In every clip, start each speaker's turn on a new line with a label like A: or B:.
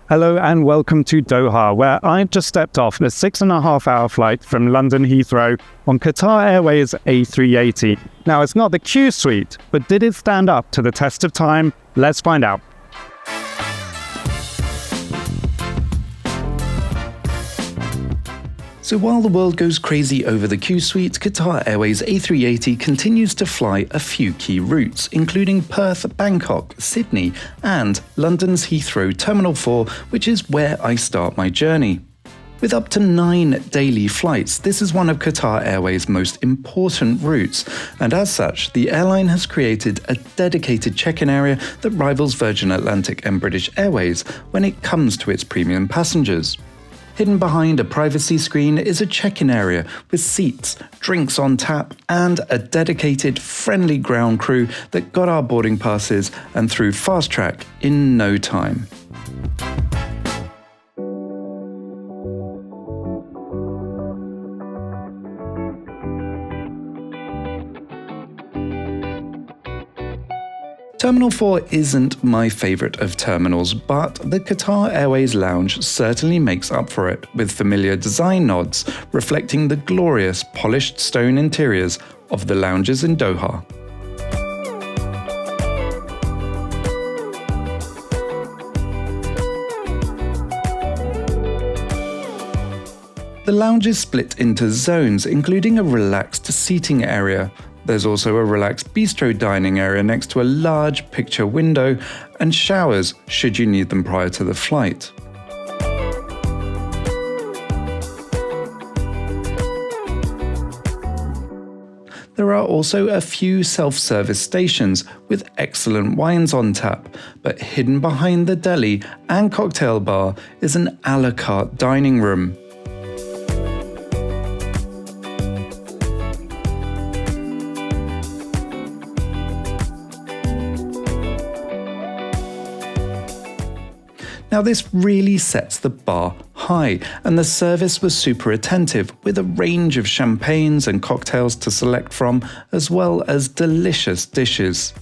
A: Hello and welcome to Doha, where I've just stepped off a 6.5-hour flight from London Heathrow on Qatar Airways A380. Now, it's not the QSuite, but did it stand up to the test of time? Let's find out.
B: So while the world goes crazy over the QSuite, Qatar Airways A380 continues to fly a few key routes, including Perth, Bangkok, Sydney, and London's Heathrow Terminal 4, which is where I start my journey. With up to 9 daily flights, this is one of Qatar Airways' most important routes, and as such, the airline has created a dedicated check-in area that rivals Virgin Atlantic and British Airways when it comes to its premium passengers. Hidden behind a privacy screen is a check-in area with seats, drinks on tap, and a dedicated, friendly ground crew that got our boarding passes and through fast track in no time. Terminal 4 isn't my favourite of terminals, but the Qatar Airways lounge certainly makes up for it, with familiar design nods reflecting the glorious polished stone interiors of the lounges in Doha. The lounge is split into zones, including a relaxed seating area. There's also a relaxed bistro dining area next to a large picture window and showers should you need them prior to the flight. There are also a few self-service stations with excellent wines on tap, but hidden behind the deli and cocktail bar is an a la carte dining room. Now this really sets the bar high, and the service was super attentive, with a range of champagnes and cocktails to select from, as well as delicious dishes.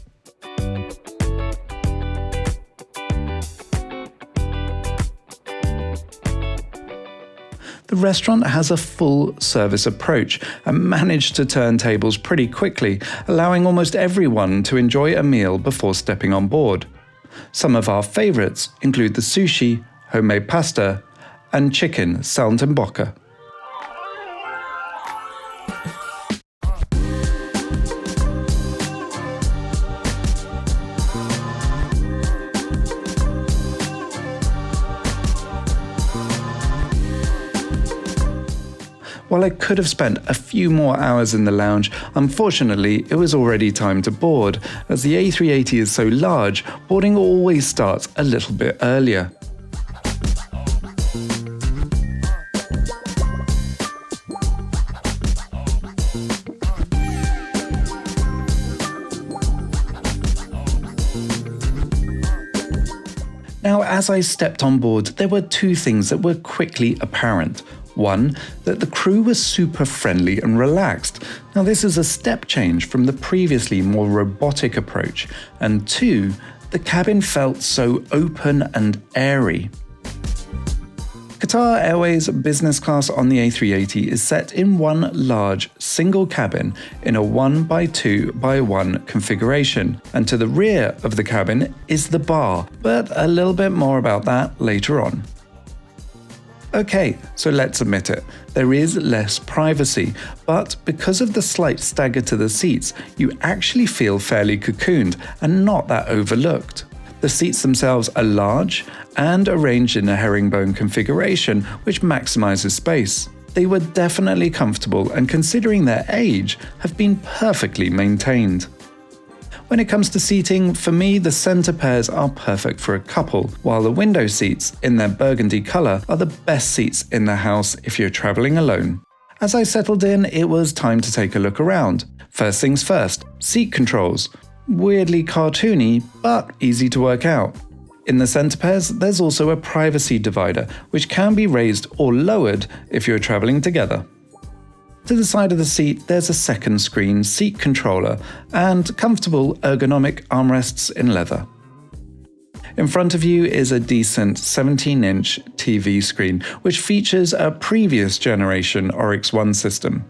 B: The restaurant has a full service approach and managed to turn tables pretty quickly, allowing almost everyone to enjoy a meal before stepping on board. Some of our favourites include the sushi, homemade pasta, and chicken saltimbocca. While I could have spent a few more hours in the lounge, unfortunately it was already time to board. As the A380 is so large, boarding always starts a little bit earlier. Now, as I stepped on board, there were two things that were quickly apparent. One, that the crew was super friendly and relaxed. Now this is a step change from the previously more robotic approach. And two, the cabin felt so open and airy. Qatar Airways business class on the A380 is set in one large single cabin in a 1x2x1 configuration, and to the rear of the cabin is the bar, but a little bit more about that later on. Okay, so let's admit it, there is less privacy, but because of the slight stagger to the seats, you actually feel fairly cocooned and not that overlooked. The seats themselves are large and arranged in a herringbone configuration, which maximizes space. They were definitely comfortable and, considering their age, have been perfectly maintained. When it comes to seating, for me the centre pairs are perfect for a couple, while the window seats, in their burgundy colour, are the best seats in the house if you're travelling alone. As I settled in, it was time to take a look around. First things first, seat controls. Weirdly cartoony, but easy to work out. In the centre pairs, there's also a privacy divider, which can be raised or lowered if you're travelling together. To the side of the seat, there's a second screen seat controller and comfortable ergonomic armrests in leather. In front of you is a decent 17-inch TV screen, which features a previous generation Oryx One system,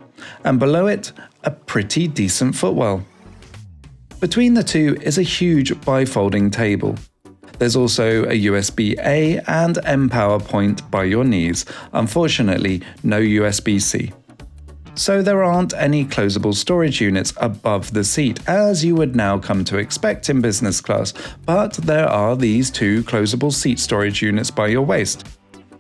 B: and below it, a pretty decent footwell. Between the two is a huge bifolding table. There's also a USB-A and M power point by your knees, unfortunately no USB-C. So there aren't any closable storage units above the seat, as you would now come to expect in business class, but there are these two closable seat storage units by your waist.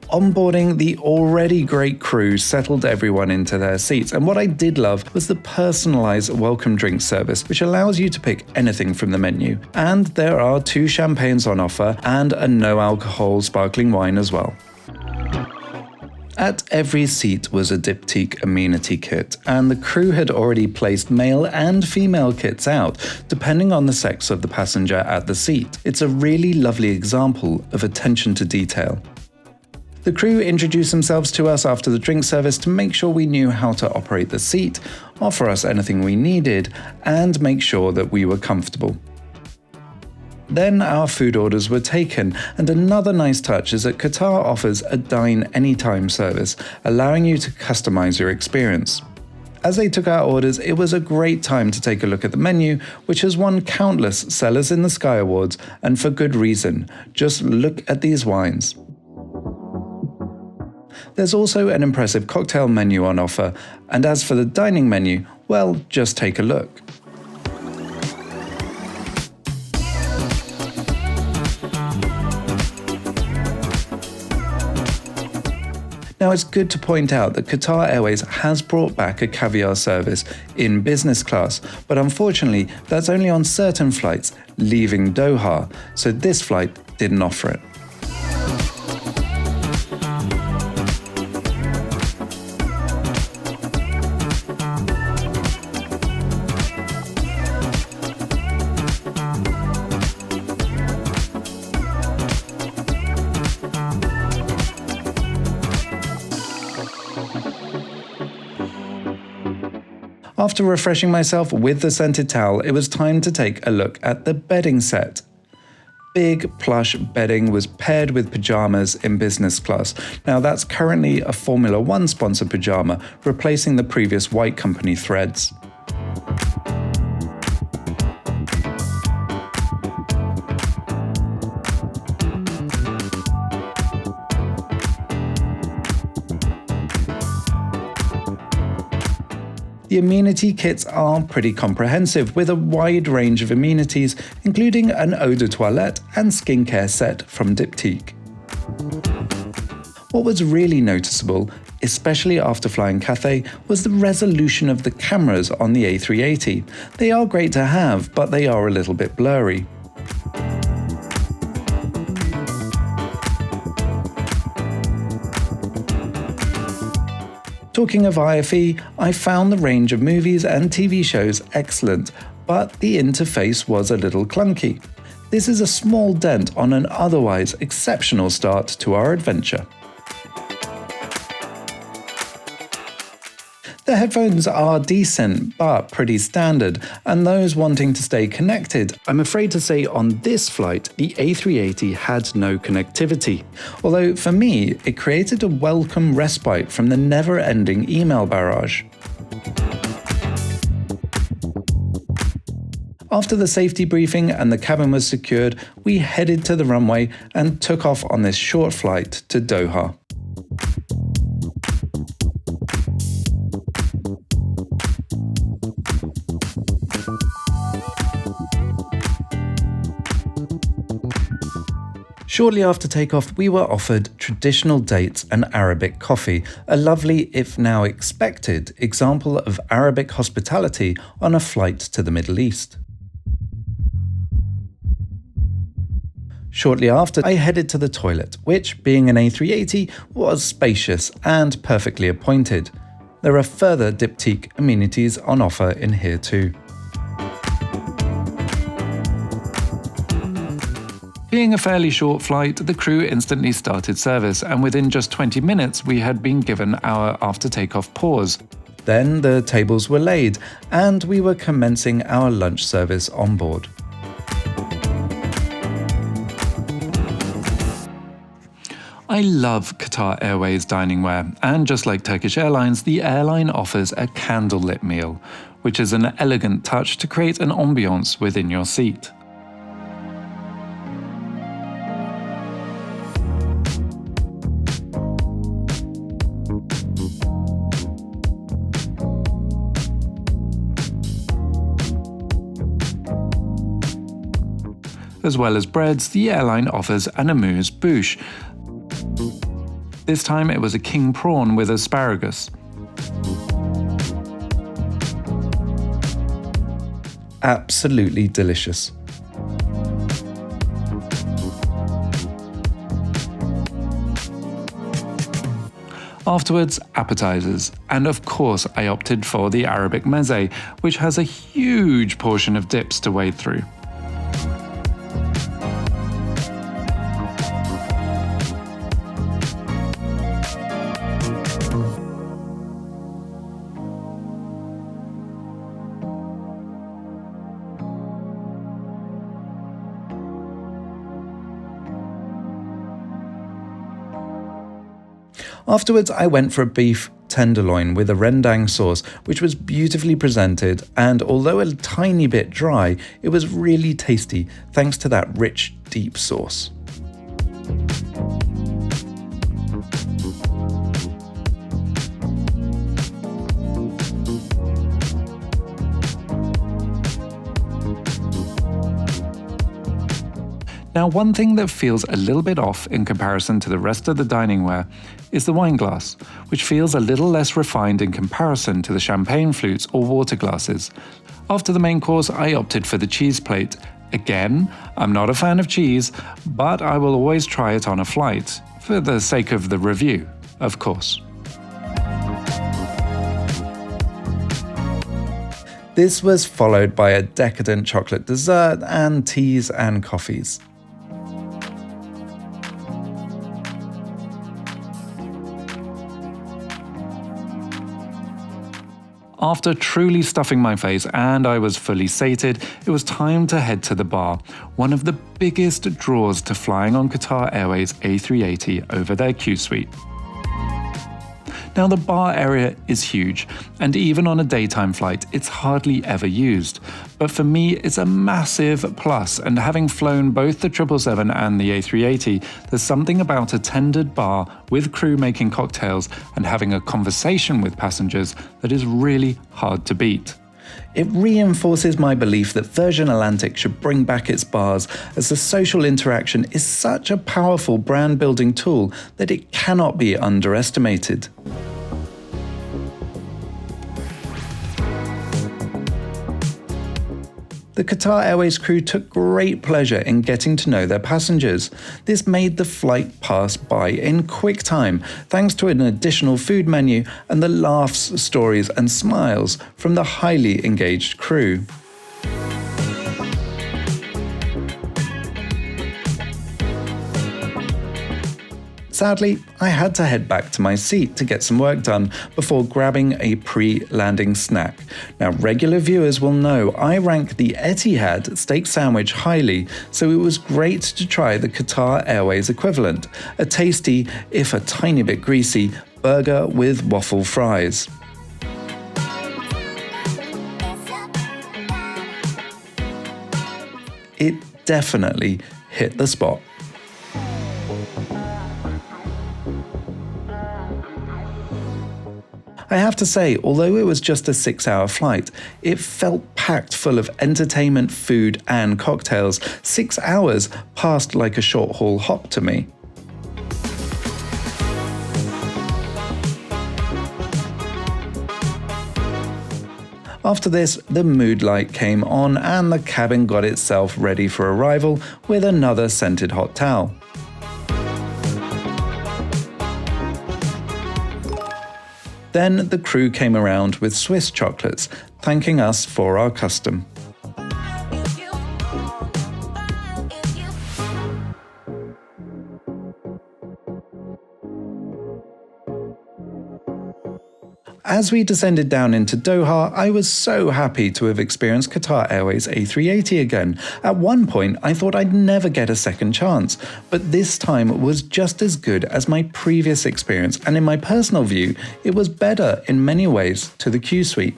B: Onboarding the already great crew settled everyone into their seats, and what I did love was the personalised welcome drink service, which allows you to pick anything from the menu. And there are 2 champagnes on offer and a no-alcohol sparkling wine as well. At every seat was a diptyque amenity kit, and the crew had already placed male and female kits out, depending on the sex of the passenger at the seat. It's a really lovely example of attention to detail. The crew introduced themselves to us after the drink service to make sure we knew how to operate the seat, offer us anything we needed, and make sure that we were comfortable. Then our food orders were taken, and another nice touch is that Qatar offers a dine anytime service, allowing you to customize your experience. As they took our orders, it was a great time to take a look at the menu, which has won countless Sellers in the Sky awards, and for good reason. Just look at these wines. There's also an impressive cocktail menu on offer, and as for the dining menu, well, just take a look. Now, it's good to point out that Qatar Airways has brought back a caviar service in business class, but unfortunately that's only on certain flights leaving Doha, so this flight didn't offer it. After refreshing myself with the scented towel, it was time to take a look at the bedding set. Big plush bedding was paired with pyjamas in business class. Now that's currently a Formula One sponsored pyjama, replacing the previous White Company threads. The amenity kits are pretty comprehensive, with a wide range of amenities, including an eau de toilette and skincare set from Diptyque. What was really noticeable, especially after flying Cathay, was the resolution of the cameras on the A380. They are great to have, but they are a little bit blurry. Talking of IFE, I found the range of movies and TV shows excellent, but the interface was a little clunky. This is a small dent on an otherwise exceptional start to our adventure. The headphones are decent, but pretty standard, and those wanting to stay connected, I'm afraid to say on this flight, the A380 had no connectivity. Although for me, it created a welcome respite from the never-ending email barrage. After the safety briefing and the cabin was secured, we headed to the runway and took off on this short flight to Doha. Shortly after takeoff, we were offered traditional dates and Arabic coffee, a lovely, if now expected, example of Arabic hospitality on a flight to the Middle East. Shortly after, I headed to the toilet, which, being an A380, was spacious and perfectly appointed. There are further Diptyque amenities on offer in here too. Being a fairly short flight, the crew instantly started service, and within just 20 minutes we had been given our after takeoff pause. Then the tables were laid, and we were commencing our lunch service on board. I love Qatar Airways diningware, and just like Turkish Airlines, the airline offers a candlelit meal, which is an elegant touch to create an ambiance within your seat. As well as breads, the airline offers an amuse-bouche. This time it was a king prawn with asparagus.
C: Absolutely delicious.
B: Afterwards, appetizers, and of course I opted for the Arabic meze, which has a huge portion of dips to wade through.
C: Afterwards, I went for a beef tenderloin with a rendang sauce, which was beautifully presented, and although a tiny bit dry, it was really tasty thanks to that rich, deep sauce.
B: Now, one thing that feels a little bit off in comparison to the rest of the diningware is the wine glass, which feels a little less refined in comparison to the champagne flutes or water glasses. After the main course, I opted for the cheese plate. Again, I'm not a fan of cheese, but I will always try it on a flight, for the sake of the review, of course.
C: This was followed by a decadent chocolate dessert and teas and coffees.
B: After truly stuffing my face and I was fully sated, it was time to head to the bar, one of the biggest draws to flying on Qatar Airways A380 over their QSuite. Now, the bar area is huge, and even on a daytime flight, it's hardly ever used. But for me, it's a massive plus, and having flown both the 777 and the A380, there's something about a tended bar with crew making cocktails and having a conversation with passengers that is really hard to beat.
C: It reinforces my belief that Virgin Atlantic should bring back its bars, as the social interaction is such a powerful brand building tool that it cannot be underestimated. The Qatar Airways crew took great pleasure in getting to know their passengers. This made the flight pass by in quick time, thanks to an additional food menu and the laughs, stories and smiles from the highly engaged crew. Sadly, I had to head back to my seat to get some work done before grabbing a pre-landing snack. Now, regular viewers will know I rank the Etihad steak sandwich highly, so it was great to try the Qatar Airways equivalent, a tasty, if a tiny bit greasy, burger with waffle fries. It definitely hit the spot. I have to say, although it was just a 6-hour flight, it felt packed full of entertainment, food and cocktails. 6 hours passed like a short-haul hop to me. After this, the mood light came on and the cabin got itself ready for arrival with another scented hot towel. Then the crew came around with Swiss chocolates, thanking us for our custom.
B: As we descended down into Doha, I was so happy to have experienced Qatar Airways A380 again. At one point, I thought I'd never get a second chance, but this time was just as good as my previous experience, and in my personal view, it was better in many ways to the QSuite.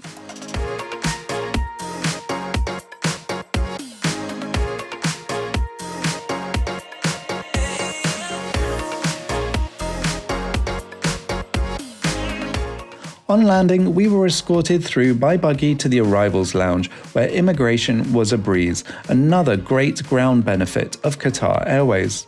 B: On landing, we were escorted through by buggy to the arrivals lounge, where immigration was a breeze, another great ground benefit of Qatar Airways.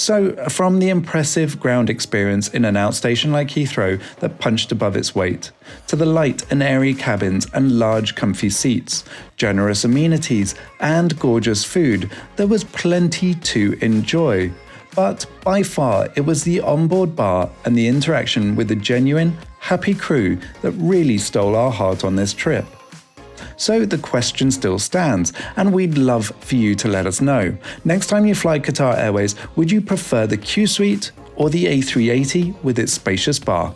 B: So, from the impressive ground experience in an outstation like Heathrow that punched above its weight, to the light and airy cabins and large comfy seats, generous amenities and gorgeous food, there was plenty to enjoy. But by far, it was the onboard bar and the interaction with the genuine, happy crew that really stole our heart on this trip. So the question still stands, and we'd love for you to let us know. Next time you fly Qatar Airways, would you prefer the QSuite or the A380 with its spacious bar?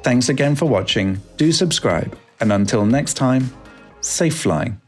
B: Thanks again for watching, do subscribe, and until next time, safe flying.